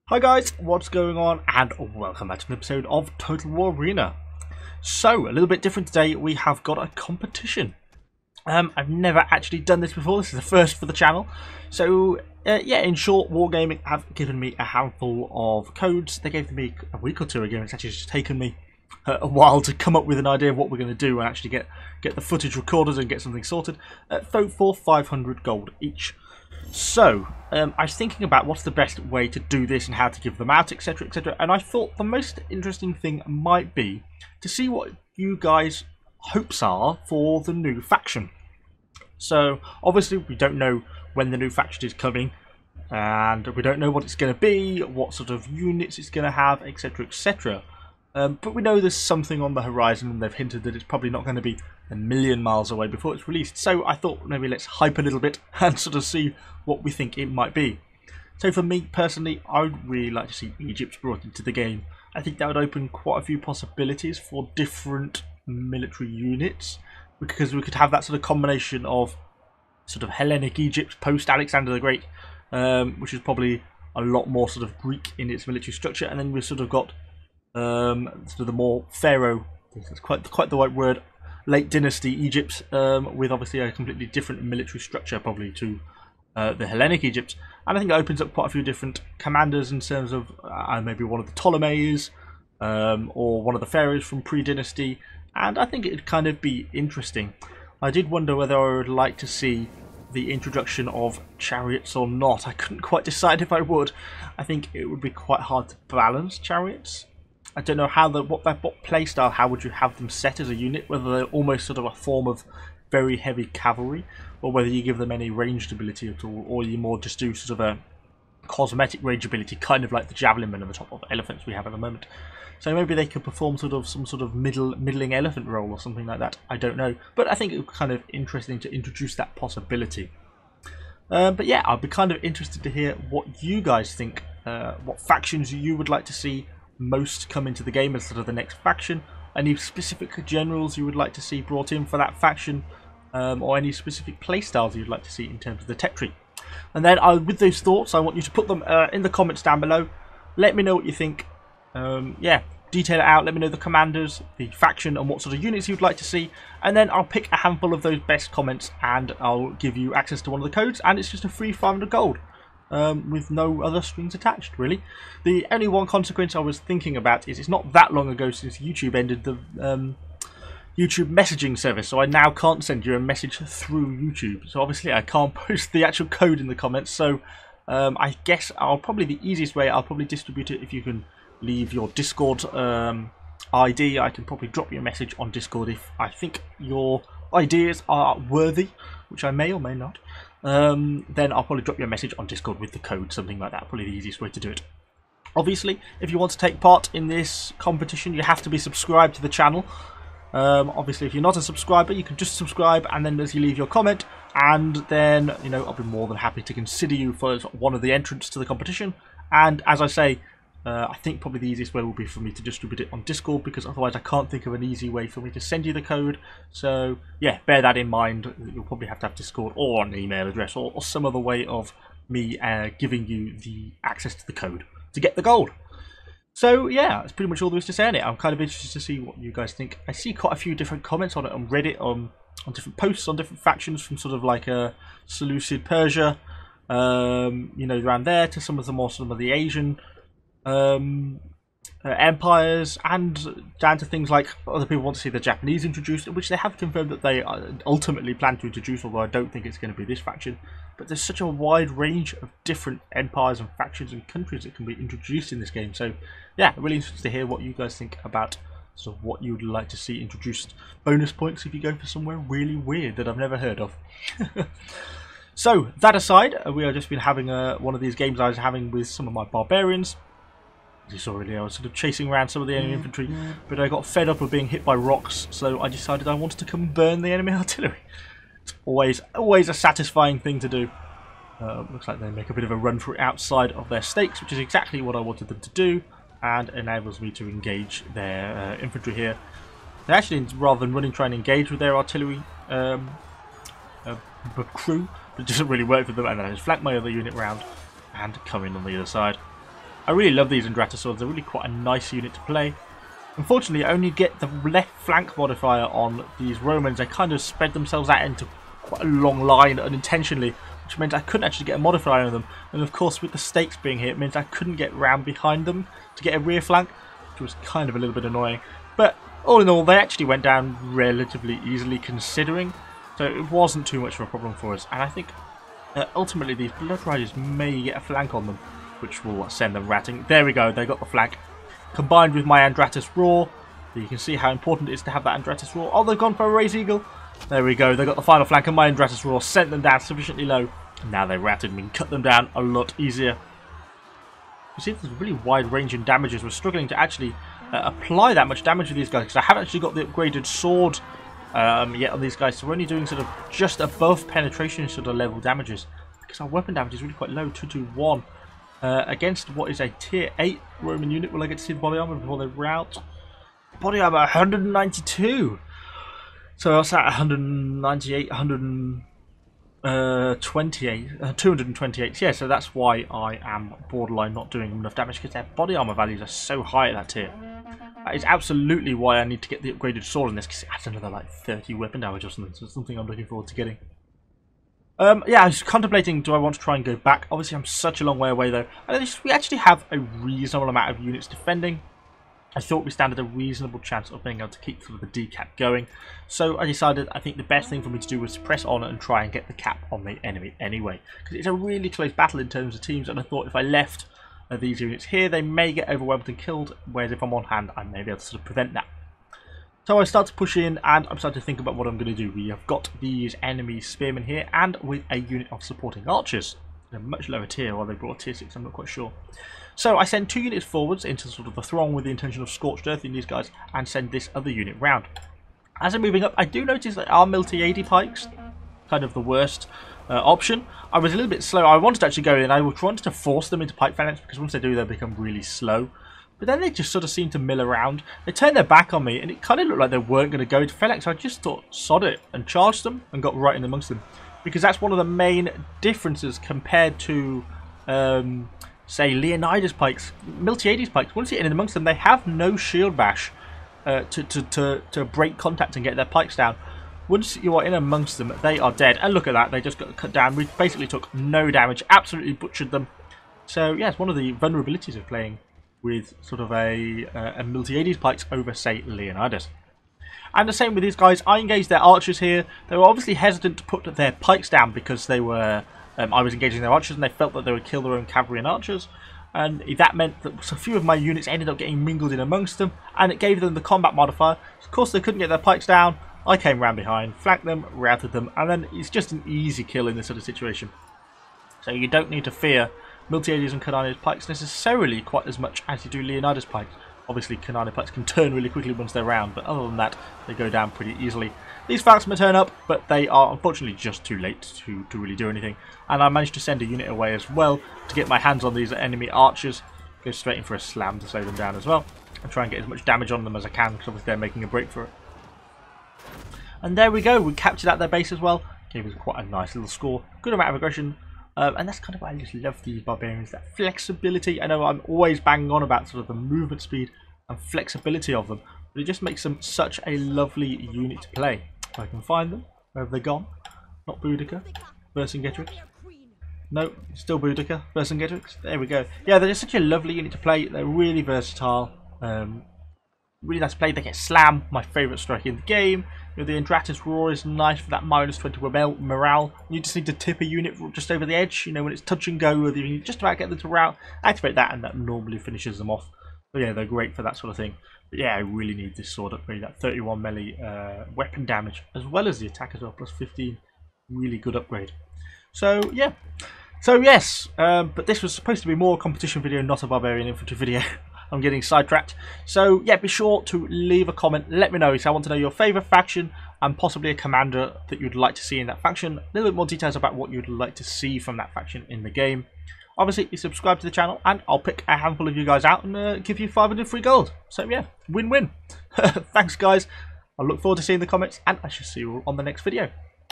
Hi guys, what's going on, and welcome back to an episode of Total War Arena. So, a little bit different today, we have got a competition. I've never actually done this before, this is the first for the channel. So, yeah, in short, Wargaming have given me a handful of codes. They gave me a week or two ago, it's actually just taken me a while to come up with an idea of what we're going to do and actually get the footage recorded and get something sorted. Vote for 500 gold each. So, I was thinking about what's the best way to do this and how to give them out, etc, etc, and I thought the most interesting thing might be to see what you guys' hopes are for the new faction. So, obviously we don't know when the new faction is coming, and we don't know what it's going to be, what sort of units it's going to have, etc, etc. But we know there's something on the horizon, and they've hinted that it's probably not going to be a million miles away before it's released. So I thought maybe let's hype a little bit and sort of see what we think it might be. So for me personally, I would really like to see Egypt brought into the game. I think that would open quite a few possibilities for different military units, because we could have that sort of combination of sort of Hellenic Egypt post Alexander the Great, which is probably a lot more sort of Greek in its military structure, and then we've sort of got sort of the more Pharaoh, that's quite the right word, late dynasty Egypt, with obviously a completely different military structure probably to the Hellenic Egypt, and I think it opens up quite a few different commanders in terms of maybe one of the Ptolemies, or one of the pharaohs from pre-dynasty, and I think it'd kind of be interesting. I did wonder whether I would like to see the introduction of chariots or not. I couldn't quite decide if I would. I think it would be quite hard to balance chariots. I don't know how what playstyle, how would you have them set as a unit, whether they're almost sort of a form of very heavy cavalry, or whether you give them any ranged ability at all, or you more just do sort of a cosmetic range ability, kind of like the javelin men on the top of elephants we have at the moment. So maybe they could perform sort of some sort of middling elephant role or something like that. I don't know, but I think it would be kind of interesting to introduce that possibility. But yeah, I'd be kind of interested to hear what you guys think, what factions you would like to see most come into the game as sort of the next faction, any specific generals you would like to see brought in for that faction, or any specific playstyles you'd like to see in terms of the tech tree. And then with those thoughts, I want you to put them in the comments down below. Let me know what you think. Yeah, detail it out, let me know the commanders, the faction, and what sort of units you'd like to see, and then I'll pick a handful of those best comments and I'll give you access to one of the codes, and it's just a free 500 gold. With no other strings attached, really. The only one consequence I was thinking about is it's not that long ago since YouTube ended the YouTube messaging service, so I now can't send you a message through YouTube. So obviously I can't post the actual code in the comments, so I guess the easiest way, I'll probably distribute it if you can leave your Discord ID. I can probably drop you a message on Discord if I think your ideas are worthy, which I may or may not. Then I'll probably drop you a message on Discord with the code, something like that. Probably the easiest way to do it. Obviously, if you want to take part in this competition, you have to be subscribed to the channel. Obviously, if you're not a subscriber, you can just subscribe, and then as you leave your comment, and then, you know, I'll be more than happy to consider you for one of the entrants to the competition. And as I say, I think probably the easiest way will be for me to distribute it on Discord, because otherwise I can't think of an easy way for me to send you the code. So yeah, bear that in mind. You'll probably have to have Discord or an email address or some other way of me giving you the access to the code to get the gold. So yeah, that's pretty much all there is to say on it. I'm kind of interested to see what you guys think. I see quite a few different comments on it on Reddit, on different posts on different factions, from sort of like Seleucid Persia, you know, around there, to some of the Asian empires, and down to things like other people want to see the Japanese introduced, which they have confirmed that they ultimately plan to introduce, although I don't think it's going to be this faction. But there's such a wide range of different empires and factions and countries that can be introduced in this game. So yeah, really interested to hear what you guys think about sort of what you would like to see introduced. Bonus points if you go for somewhere really weird that I've never heard of. So that aside, we have just been having one of these games I was having with some of my barbarians. As you saw earlier, I was sort of chasing around some of the enemy infantry, but I got fed up of being hit by rocks, so I decided I wanted to come and burn the enemy artillery. It's always a satisfying thing to do. Looks like they make a bit of a run for it outside of their stakes, which is exactly what I wanted them to do, and enables me to engage their infantry here. They actually, rather than try and engage with their artillery crew, it doesn't really work for them, and then I just flank my other unit round and come in on the other side. I really love these Andrata swords. They're really quite a nice unit to play. Unfortunately, I only get the left flank modifier on these Romans. They kind of spread themselves out into quite a long line unintentionally, which meant I couldn't actually get a modifier on them. And of course, with the stakes being here, it means I couldn't get round behind them to get a rear flank, which was kind of a little bit annoying. But all in all, they actually went down relatively easily considering, so it wasn't too much of a problem for us. And I think ultimately these Blood Riders may get a flank on them, which will send them ratting. There we go, they got the flank. Combined with my Andratus Roar, you can see how important it is to have that Andratus Roar. Oh, they've gone for a Raise Eagle. There we go, they got the final flank, and my Andratus Roar sent them down sufficiently low. Now they ratted me and cut them down a lot easier. You see, there's really wide range in damages. We're struggling to actually apply that much damage with these guys because I haven't actually got the upgraded sword yet on these guys. So we're only doing sort of just above penetration sort of level damages because our weapon damage is really quite low, 221. Against what is a tier 8 Roman unit. Will I get to see the body armor before they rout? Body armor 192. So I was at 198, 228. Yeah, so that's why I am borderline not doing enough damage because their body armor values are so high at that tier. That is absolutely why I need to get the upgraded sword in this because it adds another like 30 weapon damage or something. So it's something I'm looking forward to getting. Yeah, I was contemplating, do I want to try and go back? Obviously, I'm such a long way away, though. And we actually have a reasonable amount of units defending. I thought we stand at a reasonable chance of being able to keep sort of the decap going. So I decided I think the best thing for me to do was to press on and try and get the cap on the enemy anyway. Because it's a really close battle in terms of teams, and I thought if I left these units here, they may get overwhelmed and killed, whereas if I'm on hand, I may be able to sort of prevent that. So I start to push in, and I'm starting to think about what I'm going to do. We have got these enemy spearmen here, and with a unit of supporting archers. A much lower tier, or they brought a tier 6, I'm not quite sure. So I send 2 units forwards into sort of the throng with the intention of scorched earthing these guys, and send this other unit round. As I'm moving up, I do notice that our Miltiades pikes, kind of the worst option. I was a little bit slow. I wanted to actually go in, I wanted to force them into pike phalanx, because once they do, they become really slow. But then they just sort of seemed to mill around. They turned their back on me, and it kind of looked like they weren't going to go to phalanx. So I just thought, sod it, and charged them, and got right in amongst them. Because that's one of the main differences compared to, say, Leonidas pikes, Miltiades pikes. Once you get in amongst them, they have no shield bash to break contact and get their pikes down. Once you are in amongst them, they are dead. And look at that, they just got cut down. We basically took no damage, absolutely butchered them. So, yeah, it's one of the vulnerabilities of playing with sort of a Miltiades pikes over, say, Leonidas. And the same with these guys. I engaged their archers here. They were obviously hesitant to put their pikes down because they were I was engaging their archers and they felt that they would kill their own cavalry and archers. And that meant that a few of my units ended up getting mingled in amongst them, and it gave them the combat modifier. Of course, they couldn't get their pikes down. I came round behind, flanked them, routed them, and then it's just an easy kill in this sort of situation. So you don't need to fear Miltiades and Canani's pikes necessarily quite as much as you do Leonidas pikes. Obviously, Canani pikes can turn really quickly once they're round, but other than that, they go down pretty easily. These Falcons turn up, but they are unfortunately just too late to really do anything. And I managed to send a unit away as well to get my hands on these enemy archers. Go straight in for a slam to slow them down as well. And try and get as much damage on them as I can, because obviously they're making a break for it. And there we go, we captured out their base as well. Gave us quite a nice little score. Good amount of aggression. And that's kind of why I just love these barbarians, that flexibility. I know I'm always banging on about sort of the movement speed and flexibility of them, but it just makes them such a lovely unit to play. If I can find them, where have they gone? Not Boudica, Vercingetorix. No, still Boudica, Vercingetorix. There we go. Yeah, they're just such a lovely unit to play. They're really versatile. Really nice to play. They get Slam, my favourite strike in the game. You know, the Andratus Roar is nice for that -20 morale. You just need to tip a unit just over the edge. You know, when it's touch and go, whether you just about get them to rout, activate that, and that normally finishes them off. But yeah, they're great for that sort of thing. But yeah, I really need this sword upgrade. That 31 melee weapon damage, as well as the attack as well, plus 15. Really good upgrade. So yeah. So yes, but this was supposed to be more a competition video, not a barbarian infantry video. I'm getting sidetracked. So yeah, be sure to leave a comment. Let me know. So I want to know your favourite faction and possibly a commander that you'd like to see in that faction. A little bit more details about what you'd like to see from that faction in the game. Obviously, you subscribe to the channel and I'll pick a handful of you guys out and give you 500 free gold. So yeah, win-win. Thanks guys. I look forward to seeing the comments and I shall see you all on the next video.